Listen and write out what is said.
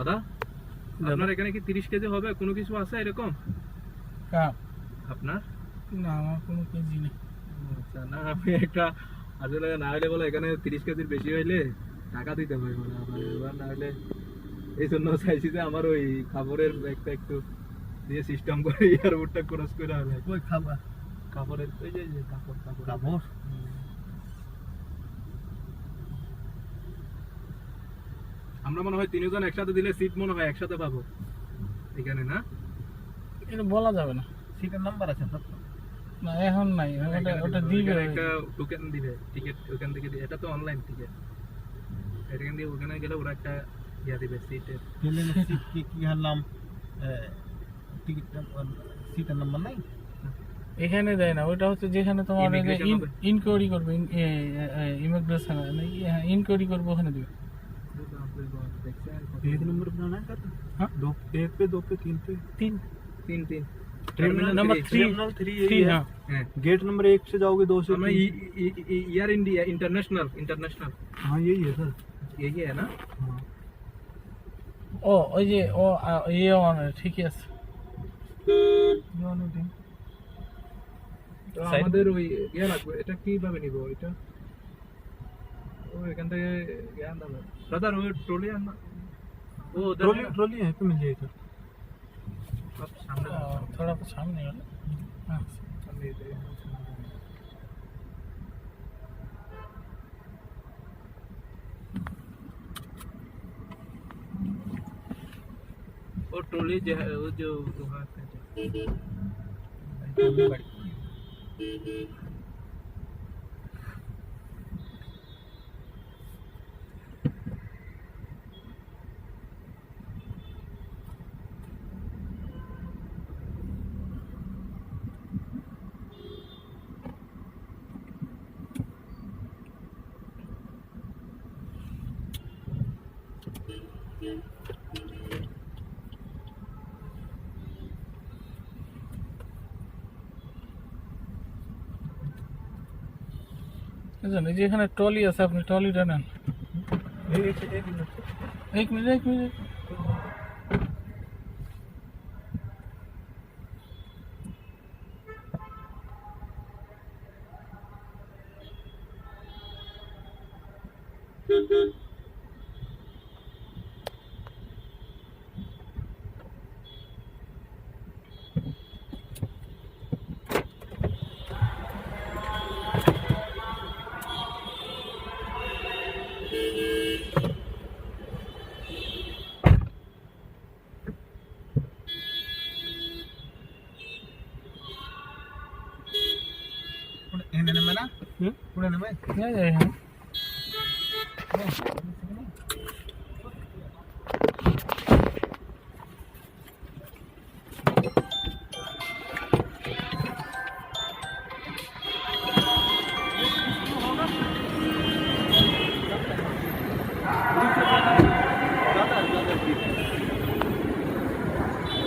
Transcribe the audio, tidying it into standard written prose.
দাদা আপনার এখানে কি 30 কেজি হবে কোনো কিছু আছে এরকম আপনার না আমার কোনো কেজি নেই। আচ্ছা না আমি একটা আসলে না হলে বলে এখানে 30 কেজির বেশি হইলে টাকা দিতে হবে বলে আবার এবার না হলে এই জন্য চাইছি যে আমার ওই খাবারের ব্যাগটা একটু দিয়ে সিস্টেম করে এয়ারপোর্টটা ক্রস করে হবে ওই খাবার কাপড়ের ওই যে কাপড় কাপড় আমরা মনে হয় তিনজন একসাথে দিলে সিট মনে হয় একসাথে পাবো এখানে না এটা বলা যাবে না। সিটের নাম্বার আছে সব না এখন নাই, ওটা দিবে একটা টোকেন দিবে টিকিট ওখান থেকে এটা তো অনলাইন টিকিট এখান দিয়ে ওখানে গেলে ওরা একটা ইয়া দিবে সিটের গেলে সিট কি হার নাম টিকিট সিটের নাম্বার নাই এখানে দেয় না, ওটা হচ্ছে যেখানে তোমার Immigration হবে। ইনকোয়ারি করবে, ইমিগ্রেশন ইনকোয়ারি করবে ওখানে দিবে। एक नंबर बनाना है सर हाँ? दो एक पे दो पे तीन पे तीन तीन तीन terminal number three terminal 3 three यही है हाँ गेट नंबर 1 से जाओगे 2 से हमें 3 यार इंडिया इंटरनेशनल इंटरनेशनल हाँ यही है सर यही है ना हाँ ও ওই যে ও ইয়ে মানে ঠিকই আছে। তো আমাদের ওই ইয়া লাগবে এটা কিভাবে নিব এটা ও এখান থেকে জ্ঞান দাও ব্রাদার ওই ট্রলি আননা ও ट्रॉली ट्रॉली यहीं पे मिल जाएगी सर সব সামনে थोड़ा तो सामने है हाँ সামনে দিতে वो ट्रॉली जो है वो जो वहाँ पे বুঝলেন, এই যে এখানে ট্রলি আছে, আপনি ট্রলিটা নেন। এক মিনিট पुणे में ना पुणे में नहीं जाए